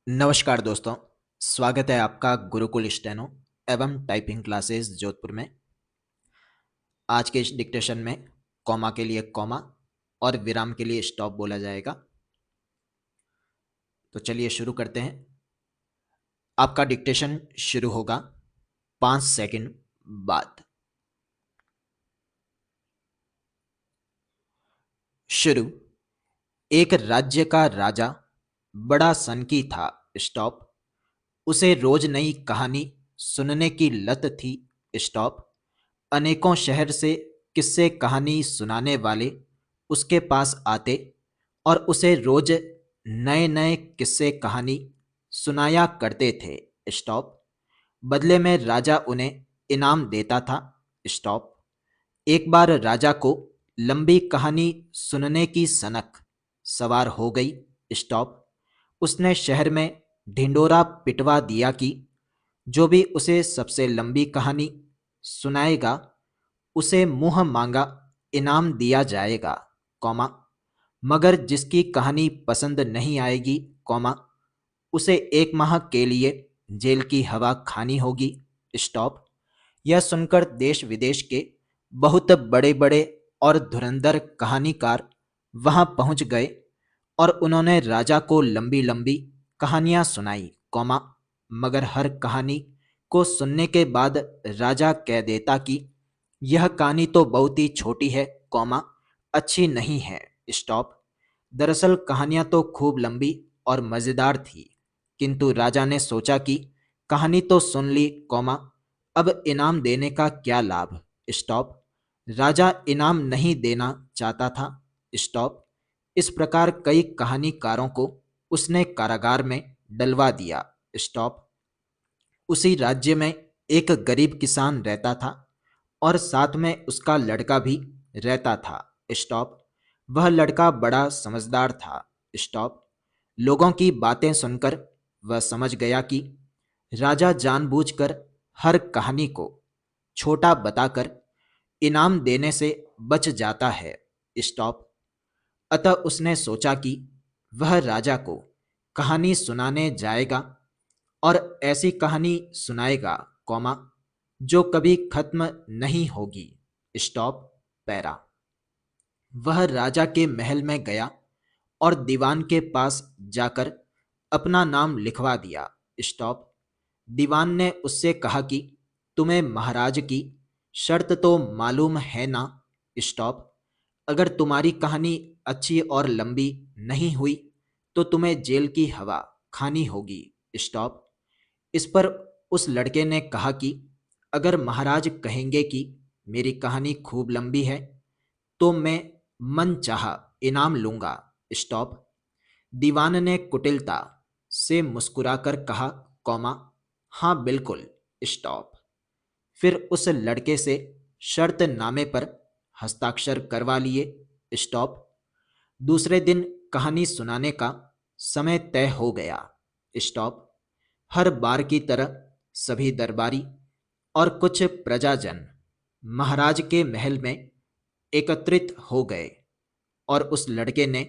नमस्कार दोस्तों, स्वागत है आपका गुरुकुल स्टेनो एवं टाइपिंग क्लासेस जोधपुर में। आज के इस डिक्टेशन में कॉमा के लिए कॉमा और विराम के लिए स्टॉप बोला जाएगा। तो चलिए शुरू करते हैं। आपका डिक्टेशन शुरू होगा 5 सेकंड बाद। शुरू। एक राज्य का राजा बड़ा सनकी था। स्टॉप। उसे रोज नई कहानी सुनने की लत थी। स्टॉप। अनेकों शहर से किस्से कहानी सुनाने वाले उसके पास आते और उसे रोज नए नए किस्से कहानी सुनाया करते थे। स्टॉप। बदले में राजा उन्हें इनाम देता था। स्टॉप। एक बार राजा को लंबी कहानी सुनने की सनक सवार हो गई। स्टॉप। उसने शहर में ढिंडोरा पिटवा दिया कि जो भी उसे सबसे लंबी कहानी सुनाएगा उसे मुंह मांगा इनाम दिया जाएगा, कॉमा, मगर जिसकी कहानी पसंद नहीं आएगी, कॉमा, उसे 1 माह के लिए जेल की हवा खानी होगी। स्टॉप। यह सुनकर देश विदेश के बहुत बड़े बड़े और धुरंधर कहानीकार वहां पहुंच गए और उन्होंने राजा को लंबी लंबी कहानियां सुनाई, कॉमा, मगर हर कहानी को सुनने के बाद राजा कह देता कि यह कहानी तो बहुत ही छोटी है, कॉमा, अच्छी नहीं है। स्टॉप। दरअसल कहानियां तो खूब लंबी और मजेदार थी, किंतु राजा ने सोचा कि कहानी तो सुन ली, कॉमा, अब इनाम देने का क्या लाभ। स्टॉप। राजा इनाम नहीं देना चाहता था। स्टॉप। इस प्रकार कई कहानीकारों को उसने कारागार में डलवा दिया। स्टॉप। उसी राज्य में एक गरीब किसान रहता था और साथ में उसका लड़का भी रहता था। स्टॉप। वह लड़का बड़ा समझदार था। स्टॉप। लोगों की बातें सुनकर वह समझ गया कि राजा जानबूझकर हर कहानी को छोटा बताकर इनाम देने से बच जाता है। स्टॉप। अतः उसने सोचा कि वह राजा को कहानी सुनाने जाएगा और ऐसी कहानी सुनाएगा, कॉमा, जो कभी खत्म नहीं होगी। स्टॉप। पैरा। वह राजा के महल में गया और दीवान के पास जाकर अपना नाम लिखवा दिया। स्टॉप। दीवान ने उससे कहा कि तुम्हें महाराज की शर्त तो मालूम है ना। स्टॉप। अगर तुम्हारी कहानी अच्छी और लंबी नहीं हुई तो तुम्हें जेल की हवा खानी होगी। स्टॉप। इस पर उस लड़के ने कहा कि अगर महाराज कहेंगे कि मेरी कहानी खूब लंबी है तो मैं मन चाहा इनाम लूंगा। स्टॉप। दीवान ने कुटिलता से मुस्कुराकर कहा, कॉमा, हाँ बिल्कुल। स्टॉप। फिर उस लड़के से शर्तनामे पर हस्ताक्षर करवा लिए। स्टॉप। दूसरे दिन कहानी सुनाने का समय तय हो गया। स्टॉप। हर बार की तरह सभी दरबारी और कुछ प्रजाजन महाराज के महल में एकत्रित हो गए और उस लड़के ने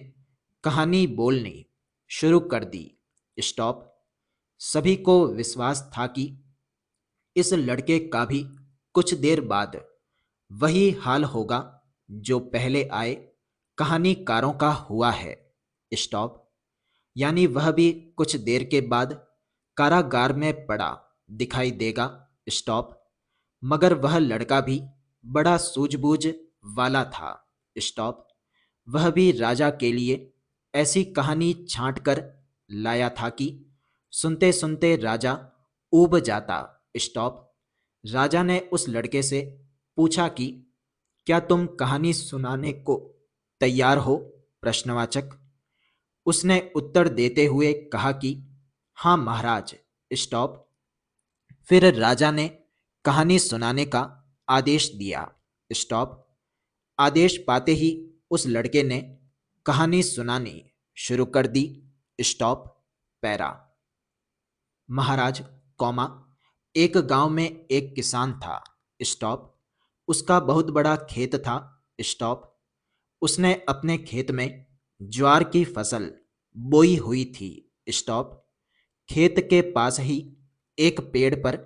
कहानी बोलनी शुरू कर दी। स्टॉप। सभी को विश्वास था कि इस लड़के का भी कुछ देर बाद वही हाल होगा जो पहले आए कहानीकारों का हुआ है। स्टॉप। यानी वह भी कुछ देर के बाद कारागार में पड़ा दिखाई देगा। स्टॉप। मगर वह लड़का भी बड़ा सूझबूझ वाला था। स्टॉप। वह भी राजा के लिए ऐसी कहानी छांट कर लाया था कि सुनते सुनते राजा ऊब जाता। स्टॉप। राजा ने उस लड़के से पूछा कि क्या तुम कहानी सुनाने को तैयार हो, प्रश्नवाचक। उसने उत्तर देते हुए कहा कि हाँ महाराज। स्टॉप। फिर राजा ने कहानी सुनाने का आदेश दिया। स्टॉप। आदेश पाते ही उस लड़के ने कहानी सुनानी शुरू कर दी। स्टॉप। पैरा। महाराज, कॉमा, एक गांव में एक किसान था। स्टॉप। उसका बहुत बड़ा खेत था। स्टॉप। उसने अपने खेत में ज्वार की फसल बोई हुई थी। स्टॉप। खेत के पास ही एक पेड़ पर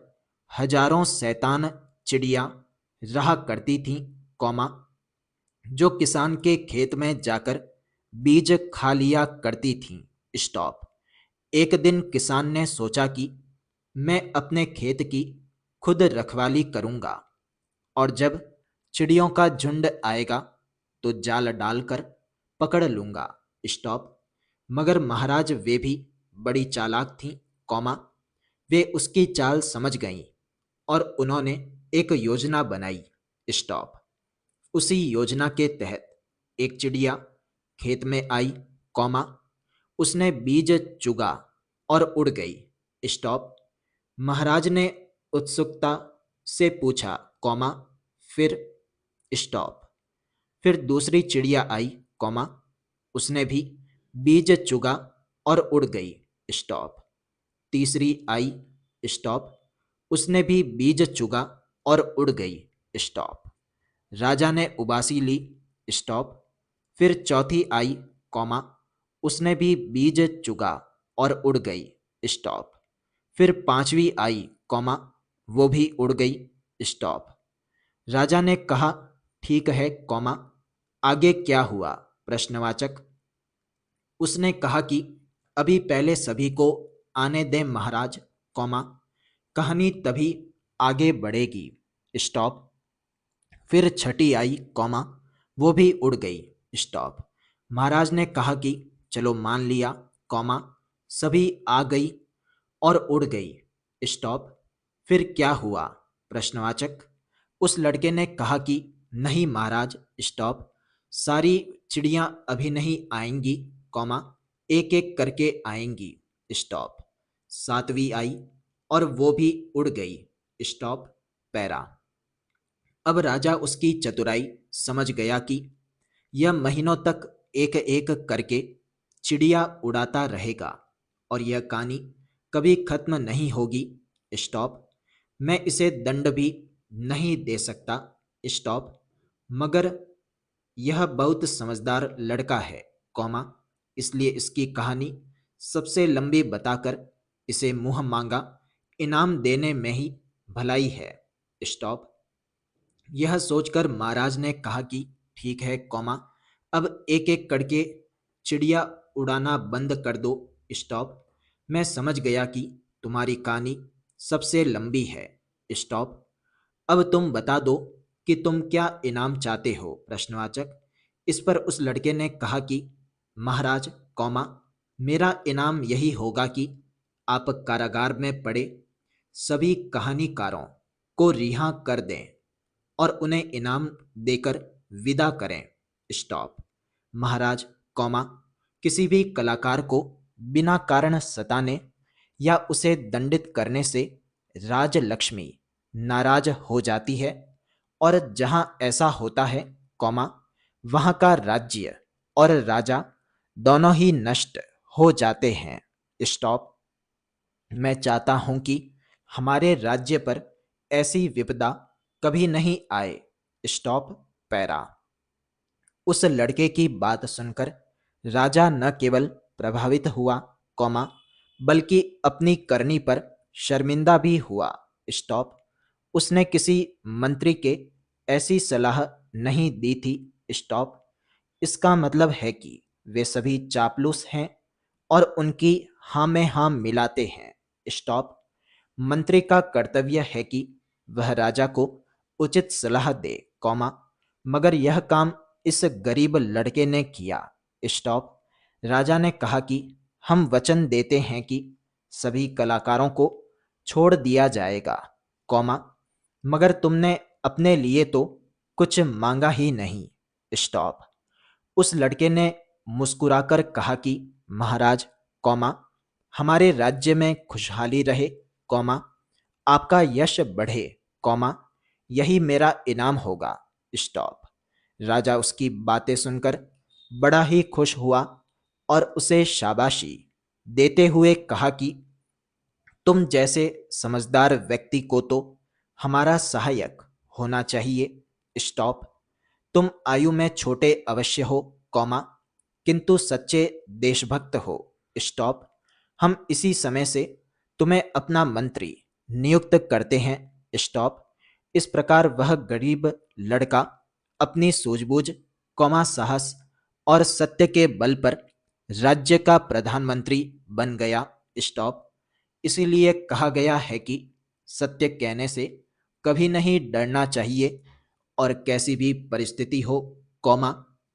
हजारों शैतान चिड़िया रहा करती थीं, कौमा, जो किसान के खेत में जाकर बीज खा लिया करती थीं। स्टॉप। एक दिन किसान ने सोचा कि मैं अपने खेत की खुद रखवाली करूंगा और जब चिड़ियों का झुंड आएगा तो जाल डालकर पकड़ लूंगा। स्टॉप। मगर महाराज वे भी बड़ी चालाक थीं, कौमा, वे उसकी चाल समझ गईं और उन्होंने एक योजना बनाई। स्टॉप। उसी योजना के तहत एक चिड़िया खेत में आई, कौमा, उसने बीज चुगा और उड़ गई। स्टॉप। महाराज ने उत्सुकता से पूछा, कौमा, फिर? स्टॉप। फिर दूसरी चिड़िया आई, कौमा, उसने भी बीज चुगा और उड़ गई। स्टॉप। तीसरी आई। स्टॉप। उसने भी बीज चुगा और उड़ गई। स्टॉप। राजा ने उबासी ली। स्टॉप। फिर चौथी आई, कौमा, उसने भी बीज चुगा और उड़ गई। स्टॉप। फिर पांचवी आई, कौमा, वो भी उड़ गई। स्टॉप। राजा ने कहा, ठीक है, कौमा, आगे क्या हुआ? प्रश्नवाचक। उसने कहा कि अभी पहले सभी को आने दें महाराज, कौमा, कहानी तभी आगे बढ़ेगी। स्टॉप। फिर छठी आई, कौमा, वो भी उड़ गई। स्टॉप। महाराज ने कहा कि चलो मान लिया, कौमा, सभी आ गई और उड़ गई। स्टॉप। फिर क्या हुआ? प्रश्नवाचक। उस लड़के ने कहा कि नहीं महाराज, स्टॉप, सारी चिड़ियां अभी नहीं आएंगी, कौमा, एक एक करके आएंगी। स्टॉप। सातवीं आई और वो भी उड़ गई। स्टॉप। पैरा। अब राजा उसकी चतुराई समझ गया कि यह महीनों तक एक एक करके चिड़िया उड़ाता रहेगा और यह कहानी कभी खत्म नहीं होगी। स्टॉप। मैं इसे दंड भी नहीं दे सकता। स्टॉप। मगर यह बहुत समझदार लड़का है, कौमा, इसलिए इसकी कहानी सबसे लंबी बताकर इसे मुंह मांगा इनाम देने में ही भलाई है। स्टॉप। यह सोचकर महाराज ने कहा कि ठीक है, कौमा, अब एक एक करके चिड़िया उड़ाना बंद कर दो। स्टॉप। मैं समझ गया कि तुम्हारी कहानी सबसे लंबी है। स्टॉप। अब तुम बता दो कि तुम क्या इनाम चाहते हो? प्रश्नवाचक। इस पर उस लड़के ने कहा कि महाराज, कौमा, मेरा इनाम यही होगा कि आप कारागार में पड़े सभी कहानीकारों को रिहा कर दें और उन्हें इनाम देकर विदा करें। स्टॉप। महाराज, कौमा, किसी भी कलाकार को बिना कारण सताने या उसे दंडित करने से राजलक्ष्मी नाराज हो जाती है और जहां ऐसा होता है, कौमा, वहां का राज्य और राजा दोनों ही नष्ट हो जाते हैं। स्टॉप। मैं चाहता हूं कि हमारे राज्य पर ऐसी विपदा कभी नहीं आए। स्टॉप। पैरा। उस लड़के की बात सुनकर राजा न केवल प्रभावित हुआ, कौमा, बल्कि अपनी करनी पर शर्मिंदा भी हुआ। स्टॉप। उसने किसी मंत्री के ऐसी सलाह नहीं दी थी। स्टॉप। इसका मतलब है कि वे सभी चापलूस हैं और उनकी हाँ में हाँ मिलाते हैं। स्टॉप। मंत्री का कर्तव्य है कि वह राजा को उचित सलाह दे, कौमा, मगर यह काम इस गरीब लड़के ने किया। स्टॉप। राजा ने कहा कि हम वचन देते हैं कि सभी कलाकारों को छोड़ दिया जाएगा, कौमा, मगर तुमने अपने लिए तो कुछ मांगा ही नहीं। स्टॉप। उस लड़के ने मुस्कुराकर कहा कि महाराज, कौमा, हमारे राज्य में खुशहाली रहे, कौमा, आपका यश बढ़े, कौमा, यही मेरा इनाम होगा। स्टॉप। राजा उसकी बातें सुनकर बड़ा ही खुश हुआ और उसे शाबाशी देते हुए कहा कि तुम जैसे समझदार व्यक्ति को तो हमारा सहायक होना चाहिए। स्टॉप। तुम आयु में छोटे अवश्य हो, कौमा, किंतु सच्चे देशभक्त हो। स्टॉप। हम इसी समय से तुम्हें अपना मंत्री नियुक्त करते हैं। स्टॉप। इस प्रकार वह गरीब लड़का अपनी सूझबूझ, साहस और सत्य के बल पर राज्य का प्रधानमंत्री बन गया। स्टॉप। इसीलिए कहा गया है कि सत्य कहने से कभी नहीं डरना चाहिए और कैसी भी परिस्थिति हो,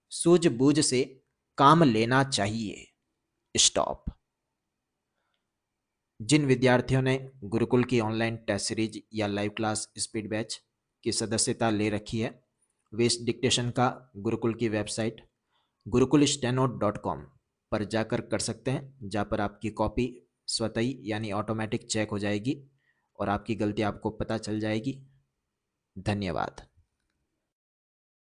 सूझबूझ से काम लेना चाहिए। स्टॉप। जिन विद्यार्थियों ने गुरुकुल की ऑनलाइन टेस्ट सीरीज या लाइव क्लास स्पीड बैच की सदस्यता ले रखी है, वे इस डिक्टेशन का गुरुकुल की वेबसाइट gurukulsteno.com पर जाकर कर सकते हैं, जहाँ पर आपकी कॉपी स्वतः ही यानी ऑटोमेटिक चेक हो जाएगी और आपकी गलती आपको पता चल जाएगी। धन्यवाद।